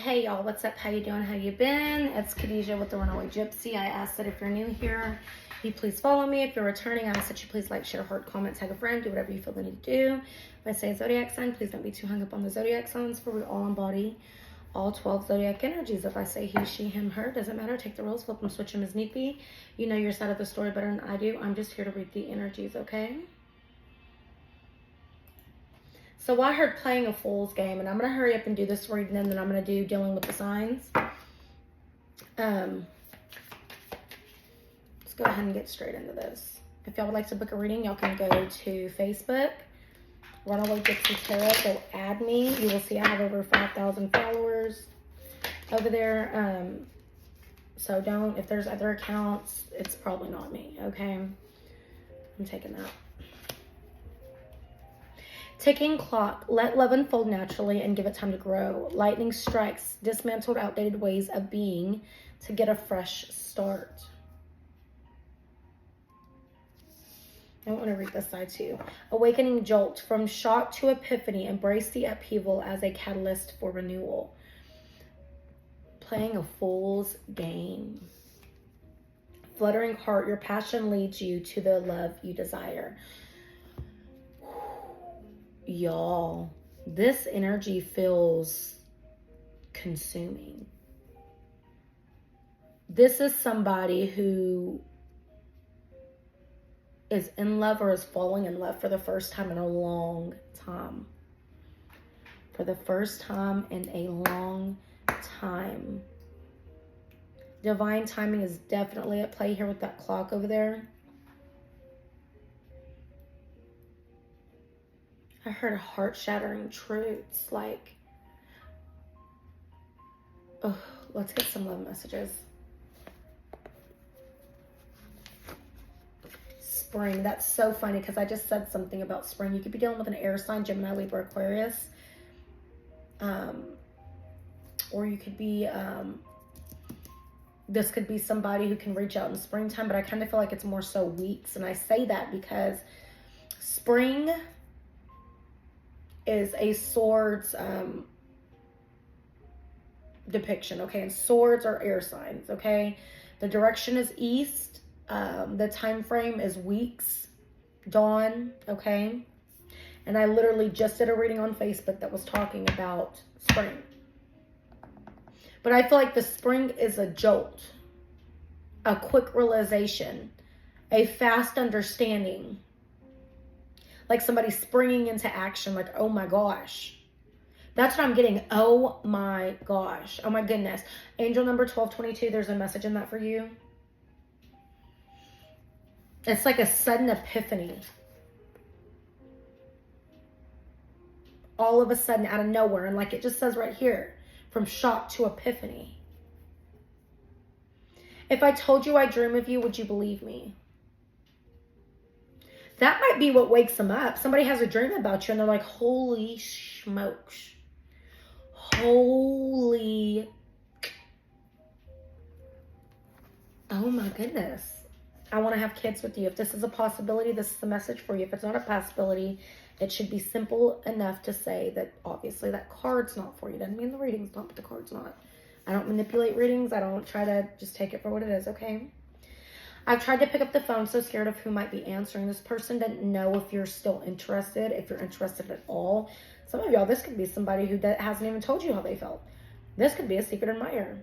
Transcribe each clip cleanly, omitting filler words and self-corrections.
Hey y'all, what's up? How you doing? How you been? It's Khadijah with the Runaway Gypsy. I ask that if you're new here, you please follow me. If you're returning, I ask that you please like, share, heart, comment, tag a friend, do whatever you feel the need to do. If I say zodiac sign, please don't be too hung up on the zodiac signs, for we all embody all 12 zodiac energies. If I say he, she, him, her, doesn't matter. Take the roles, flip them, switch them as need be. You know your side of the story better than I do. I'm just here to read the energies, okay? So I heard playing a fool's game, and I'm going to hurry up and do this reading, and then I'm going to do dealing with the signs. Let's go ahead and get straight into this. If y'all would like to book a reading, y'all can go to Facebook, Runaway Gypsy Tarot. Go add me. You will see I have over 5,000 followers over there. So don't, if there's other accounts, it's probably not me, okay? I'm taking that. Ticking clock, let love unfold naturally and give it time to grow. Lightning strikes, dismantled outdated ways of being to get a fresh start. I want to read this side too. Awakening jolt, from shock to epiphany, embrace the upheaval as a catalyst for renewal. Playing a fool's game. Fluttering heart, your passion leads you to the love you desire. Y'all, this energy feels consuming. This is somebody who is in love or is falling in love for the first time in a long time. For the first time in a long time. Divine timing is definitely at play here with that clock over there. I heard heart-shattering truths, like, oh, let's get some love messages. Spring, that's so funny because I just said something about spring. You could be dealing with an air sign, Gemini, Libra, Aquarius. Or you could be, this could be somebody who can reach out in springtime, but I kind of feel like it's more so weeks. And I say that because spring is a swords depiction, okay? And swords are air signs, okay? The direction is east. The time frame is weeks, dawn, okay? And I literally just did a reading on Facebook that was talking about spring. But I feel like the spring is a jolt, a quick realization, a fast understanding. Like somebody springing into action, like, oh my gosh. That's what I'm getting. Oh my gosh. Oh my goodness. Angel number 1222, there's a message in that for you. It's like a sudden epiphany. All of a sudden, out of nowhere. And like it just says right here, from shock to epiphany. If I told you I dream of you, would you believe me? That might be what wakes them up. Somebody has a dream about you and they're like, holy smokes. Holy. Oh my goodness. I want to have kids with you. If this is a possibility, this is the message for you. If it's not a possibility, it should be simple enough to say that obviously that card's not for you. Doesn't mean the reading's not, but the card's not. I don't manipulate readings. I don't try to just take it for what it is, okay? I've tried to pick up the phone, so scared of who might be answering. This person doesn't know if you're still interested, if you're interested at all. Some of y'all, this could be somebody who hasn't even told you how they felt. This could be a secret admirer.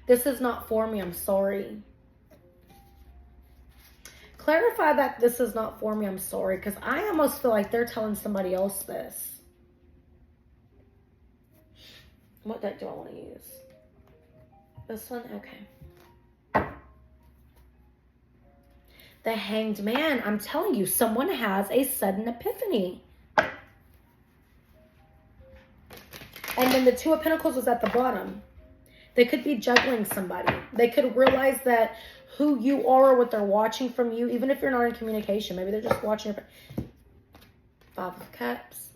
This is not for me, I'm sorry. Clarify that this is not for me, I'm sorry, because I almost feel like they're telling somebody else this. What deck do I want to use? This one? Okay. The Hanged Man. I'm telling you, someone has a sudden epiphany. And then the Two of Pentacles was at the bottom. They could be juggling somebody. They could realize that who you are or what they're watching from you, even if you're not in communication. Maybe they're just watching your... Five of Cups.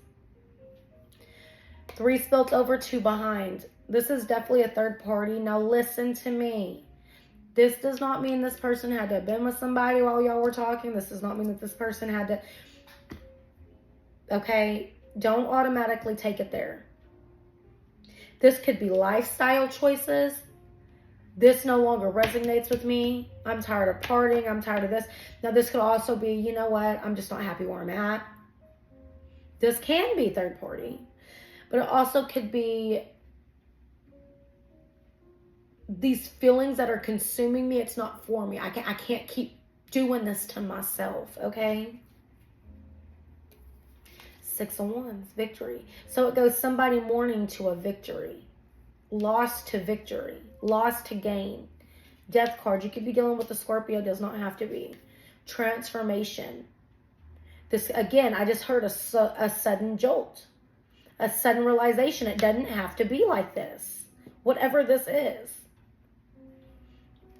3 spilled over, 2 behind. This is definitely a third party. Now listen to me. This does not mean this person had to have been with somebody while y'all were talking. This does not mean that this person had to... Okay? Don't automatically take it there. This could be lifestyle choices. This no longer resonates with me. I'm tired of partying. I'm tired of this. Now, this could also be, you know what? I'm just not happy where I'm at. This can be third party. But it also could be these feelings that are consuming me. It's not for me. I can't keep doing this to myself, okay? Six of Wands, victory. So it goes somebody mourning to a victory. Loss to victory. Loss to gain. Death card. You could be dealing with a Scorpio. Does not have to be. Transformation. This, again, I just heard a sudden jolt. A sudden realization. It doesn't have to be like this. Whatever this is.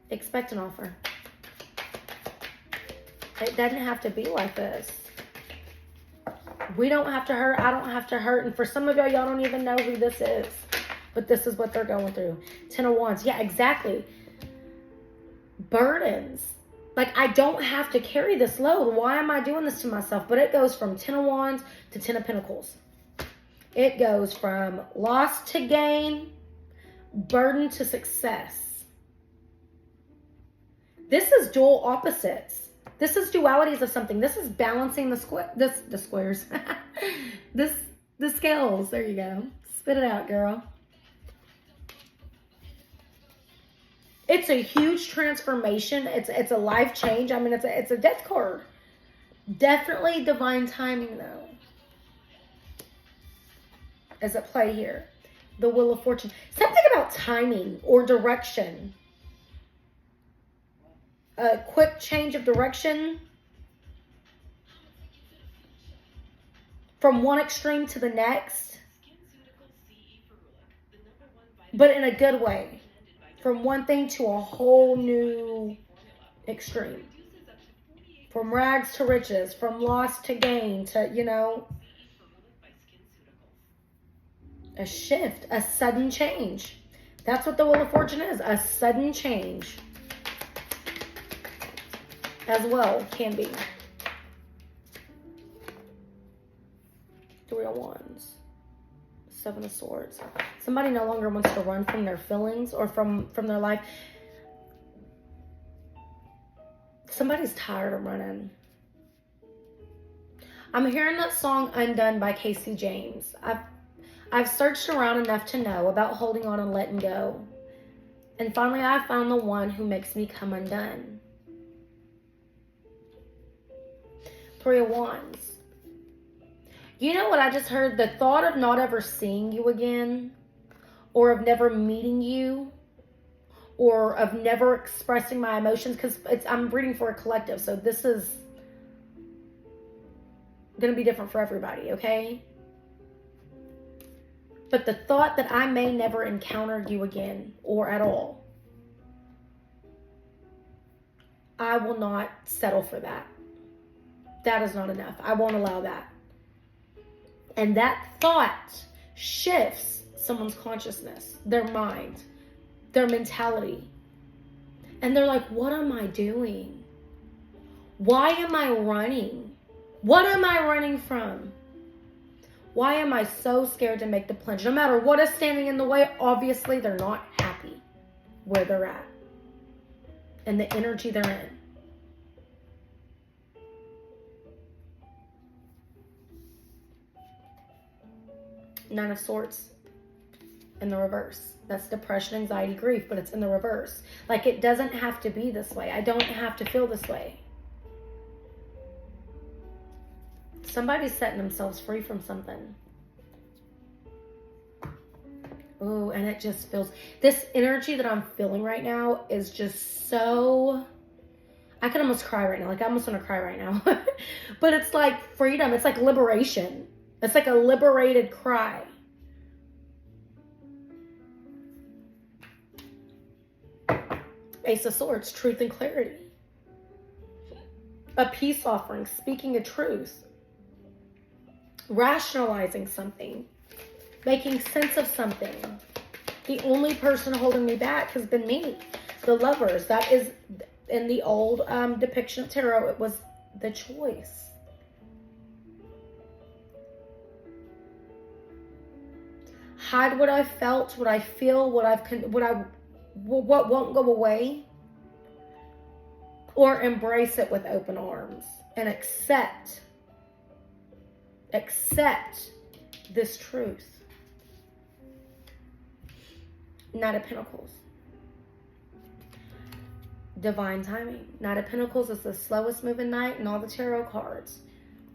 Expect an offer. It doesn't have to be like this. We don't have to hurt. I don't have to hurt. And for some of y'all don't even know who this is. But this is what they're going through. 10 of Wands. Yeah, exactly. Burdens. Like, I don't have to carry this load. Why am I doing this to myself? But it goes from 10 of Wands to 10 of Pentacles. It goes from loss to gain, burden to success. This is dual opposites. This is dualities of something. This is balancing the squares. The scales. There you go. Spit it out, girl. It's a huge transformation. It's a life change. I mean, it's a death card. Definitely divine timing, though, is at play here. The Wheel of Fortune. Something about timing or direction. A quick change of direction from one extreme to the next, but in a good way. From one thing to a whole new extreme. From rags to riches, from loss to gain, to, you know, a shift, a sudden change. That's what the Wheel of Fortune is, a sudden change. As well, can be. 3 of Wands. 7 of Swords. Somebody no longer wants to run from their feelings or from their life. Somebody's tired of running. I'm hearing that song Undone by Casey James. I've searched around enough to know about holding on and letting go. And finally I found the one who makes me come undone. 3 of Wands. You know what I just heard? The thought of not ever seeing you again, or of never meeting you, or of never expressing my emotions, because I'm reading for a collective, so this is going to be different for everybody, okay? But the thought that I may never encounter you again, or at all, I will not settle for that. That is not enough. I won't allow that. And that thought shifts someone's consciousness, their mind, their mentality. And they're like, what am I doing? Why am I running? What am I running from? Why am I so scared to make the plunge? No matter what is standing in the way, obviously they're not happy where they're at and the energy they're in. Nine of Swords in the reverse. That's depression, anxiety, grief, but it's in the reverse. Like, it doesn't have to be this way. I don't have to feel this way. Somebody's setting themselves free from something. Ooh, and it just feels, this energy that I'm feeling right now is just so, I could almost cry right now. Like, I almost want to cry right now. But it's like freedom. It's like liberation. It's like a liberated cry. Ace of Swords, truth and clarity. A peace offering, speaking a truth. Rationalizing something. Making sense of something. The only person holding me back has been me. The Lovers. That is, in the old depiction of tarot, it was the choice. hide what I felt, what I feel, what won't go away, or embrace it with open arms and accept this truth. Knight of Pentacles. Divine timing. Knight of Pentacles is the slowest moving knight in all the tarot cards.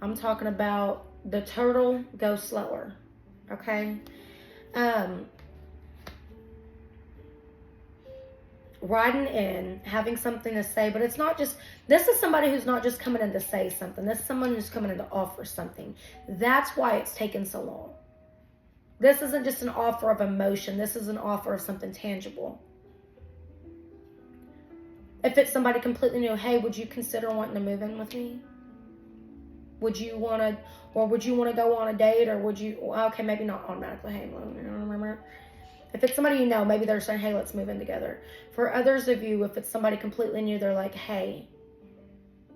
I'm talking about the turtle goes slower. Okay? Riding in, having something to say, but it's not just, this is somebody who's not just coming in to say something. This is someone who's coming in to offer something. That's why it's taken so long. This isn't just an offer of emotion. This is an offer of something tangible. If it's somebody completely new, hey, would you consider wanting to move in with me? Would you want to, or would you want to go on a date, or would you, okay, maybe not automatically, hey, remember. If it's somebody you know, maybe they're saying, hey, let's move in together. For others of you, if it's somebody completely new, they're like, hey,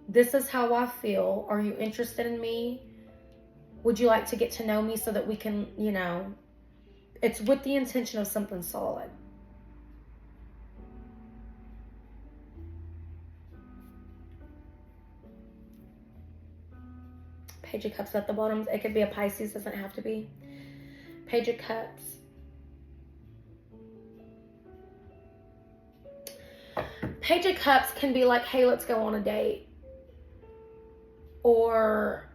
this is how I feel. Are you interested in me? Would you like to get to know me so that we can, you know, it's with the intention of something solid. Page of Cups at the bottom. It could be a Pisces, doesn't have to be. Page of Cups. Page of Cups can be like, hey, let's go on a date. Or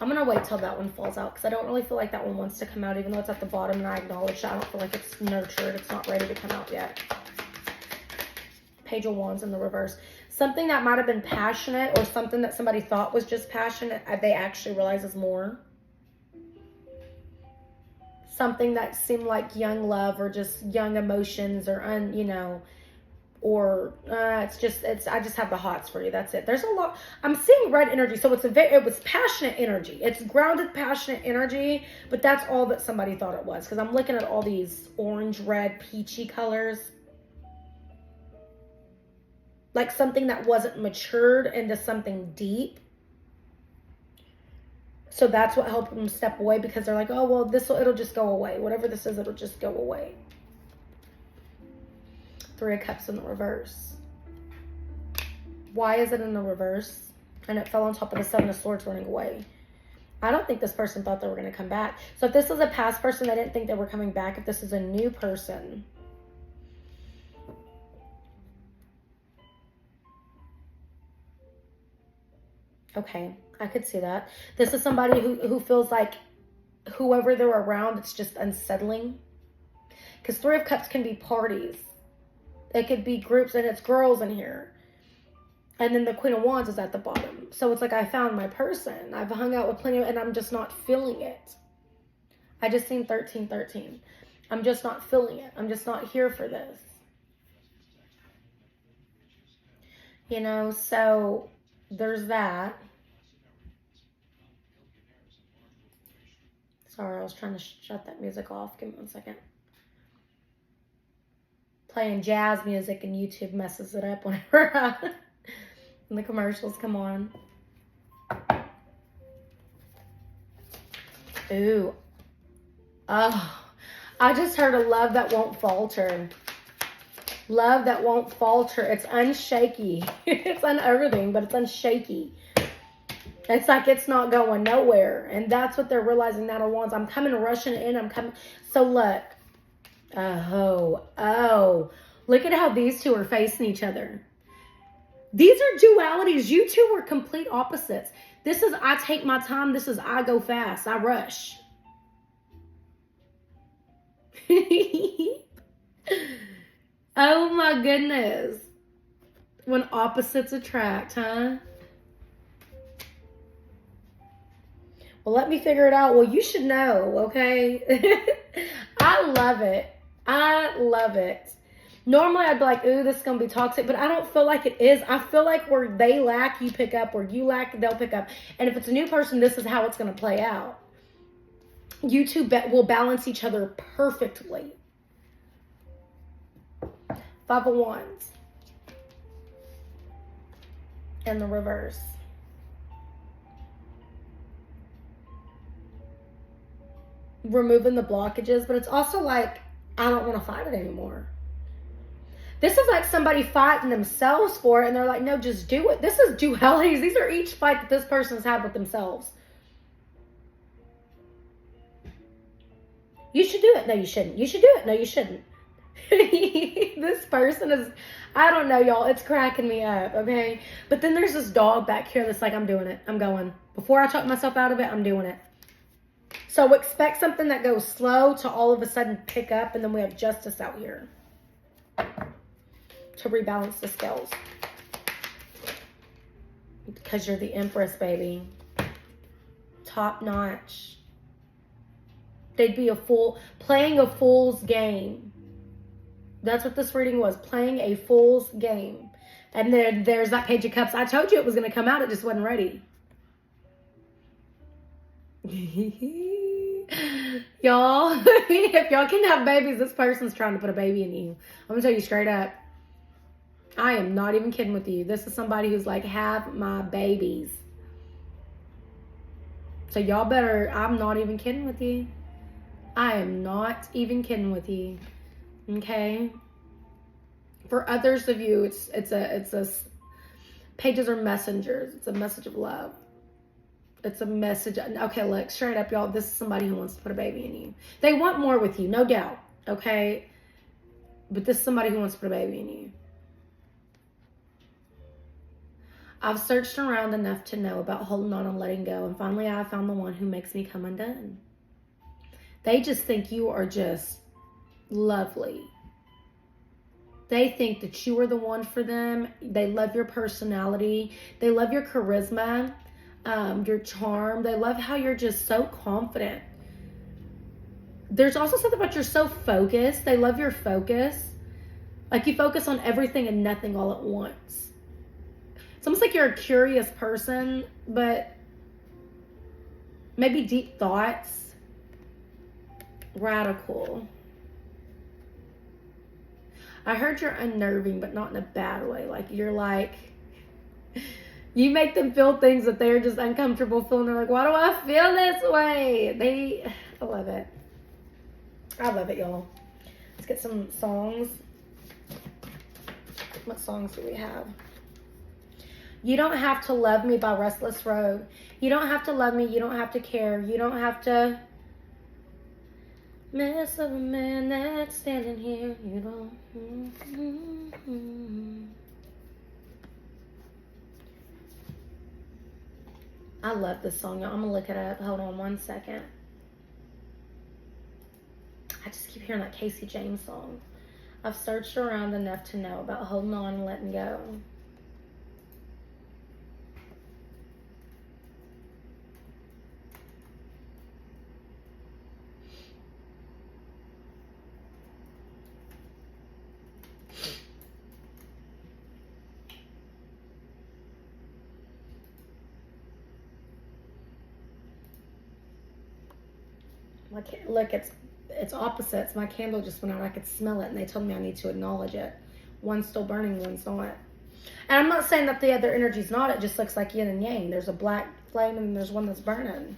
I'm going to wait till that one falls out because I don't really feel like that one wants to come out, even though it's at the bottom and I acknowledge that. I don't feel like it's nurtured. It's not ready to come out yet. Page of Wands in the reverse. Something that might have been passionate, or something that somebody thought was just passionate, they actually realize is more. Something that seemed like young love or just young emotions, or you know, or I just have the hots for you. That's it. There's a lot. I'm seeing red energy, so it was passionate energy. It's grounded, passionate energy, but that's all that somebody thought it was, because I'm looking at all these orange, red, peachy colors. Like something that wasn't matured into something deep. So that's what helped them step away, because they're like, oh, well, it'll just go away. Whatever this is, it'll just go away. Three of Cups in the reverse. Why is it in the reverse? And it fell on top of the Seven of Swords running away. I don't think this person thought they were going to come back. So if this is a past person, they didn't think they were coming back. If this is a new person, okay, I could see that. This is somebody who feels like whoever they're around, it's just unsettling. Because Three of Cups can be parties. It could be groups, and it's girls in here. And then the Queen of Wands is at the bottom. So it's like, I found my person. I've hung out with plenty of, and I'm just not feeling it. I just seen 1313. I'm just not feeling it. I'm just not here for this. You know, so there's that. Sorry, I was trying to shut that music off. Give me 1 second. Playing jazz music and YouTube messes it up whenever when the commercials come on. Ooh. Oh, I just heard a love that won't falter. Love that won't falter. It's unshaky. It's on everything, but it's unshaky. It's like it's not going nowhere. And that's what they're realizing now. Wands. I'm coming rushing in. I'm coming. So look. Oh. Look at how these two are facing each other. These are dualities. You two are complete opposites. This is I take my time. This is I go fast. I rush. Oh my goodness. When opposites attract, huh? Well, let me figure it out. Well, you should know, okay? I love it. I love it. Normally, I'd be like, ooh, this is going to be toxic, but I don't feel like it is. I feel like where they lack, you pick up. Where you lack, they'll pick up. And if it's a new person, this is how it's going to play out. You two will balance each other perfectly. Five of Wands. And the reverse. removing the blockages, but it's also like, I don't want to fight it anymore. This is like somebody fighting themselves for it, and they're like, no, just do it. This is dualities. These are each fight that this person's had with themselves. You should do it. No, you shouldn't. You should do it. No, you shouldn't. This person is, I don't know, y'all. It's cracking me up, okay? But then there's this dog back here that's like, I'm doing it. I'm going. Before I talk myself out of it, I'm doing it. So expect something that goes slow to all of a sudden pick up, and then we have justice out here to rebalance the scales. Because you're the Empress, baby. Top notch. They'd be a fool, playing a fool's game. That's what this reading was, playing a fool's game. And there's that Page of Cups. I told you it was going to come out. It just wasn't ready. Y'all, if y'all can have babies, this person's trying to put a baby in you. I'm going to tell you straight up. I am not even kidding with you. This is somebody who's like, have my babies. So y'all better, I'm not even kidding with you. I am not even kidding with you. Okay? For others of you, it's a pages are messengers. It's a message of love. It's a message. Okay, look, straight up, y'all. This is somebody who wants to put a baby in you. They want more with you, no doubt. Okay? But this is somebody who wants to put a baby in you. I've searched around enough to know about holding on and letting go. And finally, I found the one who makes me come undone. They just think you are just lovely. They think that you are the one for them. They love your personality. They love your charisma, your charm. They love how you're just so confident. There's also something about you're so focused. They love your focus. Like you focus on everything and nothing all at once. It's almost like you're a curious person, but maybe deep thoughts. Radical. I heard you're unnerving, but not in a bad way. Like you're like, you make them feel things that they're just uncomfortable feeling. They're like, why do I feel this way? I love it. I love it, y'all. Let's get some songs. What songs do we have? You Don't Have to Love Me by Restless Road. You don't have to love me. You don't have to care. You don't have to mess of a man that's standing here. You don't. I love this song, y'all. I'm gonna look it up. Hold on one second. I just keep hearing that Casey James song. I've searched around enough to know about holding on and letting go. Look, it's opposites. My candle just went out. I could smell it, and they told me I need to acknowledge it. One's still burning, one's not. And I'm not saying that the other energy's not. It just looks like yin and yang. There's a black flame, and there's one that's burning.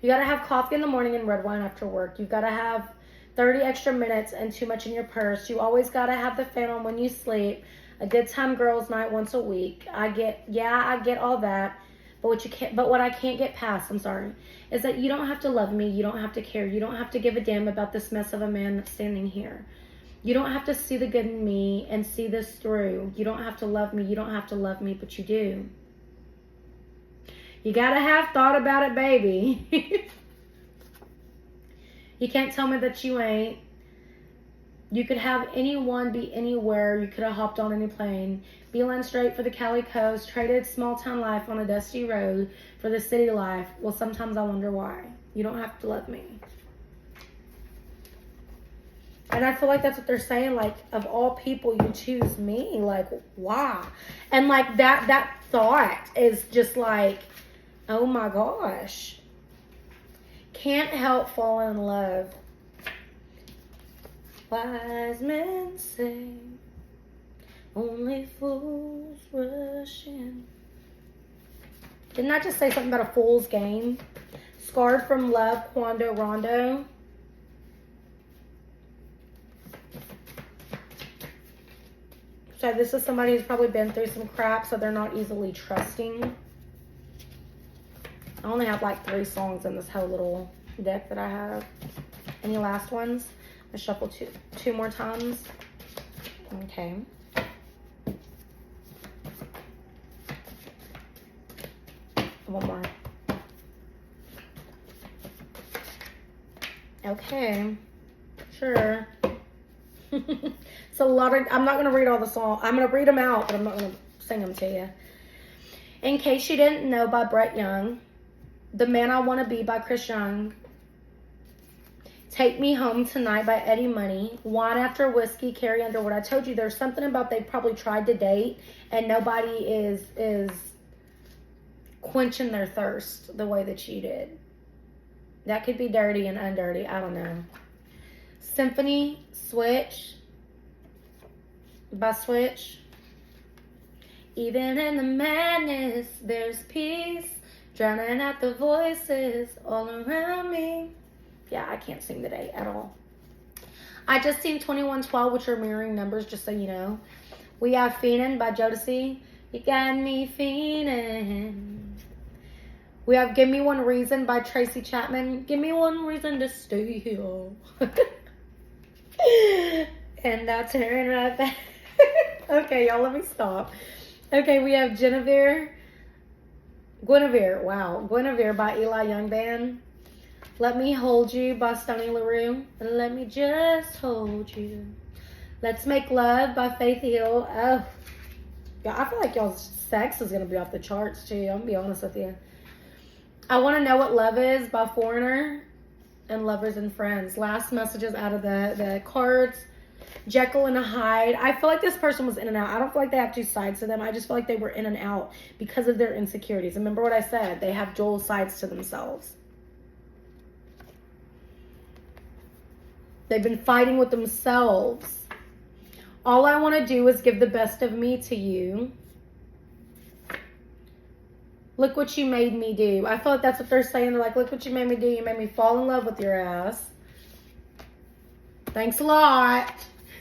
You got to have coffee in the morning and red wine after work. You've got to have 30 extra minutes and too much in your purse. You always got to have the fan on when you sleep. A good time girls' night once a week. I get all that. But what I can't get past, is that you don't have to love me. You don't have to care. You don't have to give a damn about this mess of a man that's standing here. You don't have to see the good in me and see this through. You don't have to love me. You don't have to love me, but you do. You gotta have thought about it, baby. You can't tell me that you ain't. You could have anyone be anywhere. You could have hopped on any plane. Beeline straight for the Cali coast. Traded small town life on a dusty road for the city life. Well, sometimes I wonder why. You don't have to love me. And I feel like that's what they're saying. Like, of all people, you choose me. Like, why? And like that thought is just like, oh my gosh. Can't help falling in love. Wise men say only fools rush in. Didn't I just say something about a fool's game? Scarred from Love, Quando Rondo. So this is somebody who's probably been through some crap, so they're not easily trusting. I only have like 3 songs in this whole little deck that I have. Any last ones? I shuffle two more times. Okay. One more. Okay. Sure. It's a lot of, I'm not going to read all the songs. I'm going to read them out, but I'm not going to sing them to you. In Case You Didn't Know by Brett Young. The Man I Want to Be by Chris Young. Take Me Home Tonight by Eddie Money. Wine After Whiskey, Carrie Underwood. I told you there's something about they probably tried to date and nobody is quenching their thirst the way that you did. That could be dirty and undirty. I don't know. Symphony Switch by Switch. Even in the madness, there's peace. Drowning out the voices all around me. Yeah, I can't sing today at all. I just seen 2112, which are mirroring numbers, just so you know. We have Fiendin' by Jodeci. You got me fiendin'. We have Give Me One Reason by Tracy Chapman. Give me one reason to stay here. And now turn right back. Okay, y'all, let me stop. Okay, we have Guinevere, wow. Guinevere by Eli Young Band. Let Me Hold You by Stoney LaRue. And Let Me Just Hold You. Let's Make Love by Faith Hill. Oh, yeah, I feel like y'all's sex is going to be off the charts, too. I'm going to be honest with you. I Want to Know What Love Is by Foreigner. And Lovers and Friends. Last messages out of the cards. Jekyll and Hyde. I feel like this person was in and out. I don't feel like they have 2 sides to them. I just feel like they were in and out because of their insecurities. Remember what I said? They have dual sides to themselves. They've been fighting with themselves. All I want to do is give the best of me to you. Look what you made me do. I feel like that's what they're saying. They're like, look what you made me do. You made me fall in love with your ass. Thanks a lot.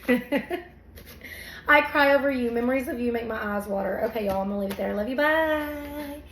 I cry over you. Memories of you make my eyes water. Okay, y'all, I'm going to leave it there. Love you. Bye.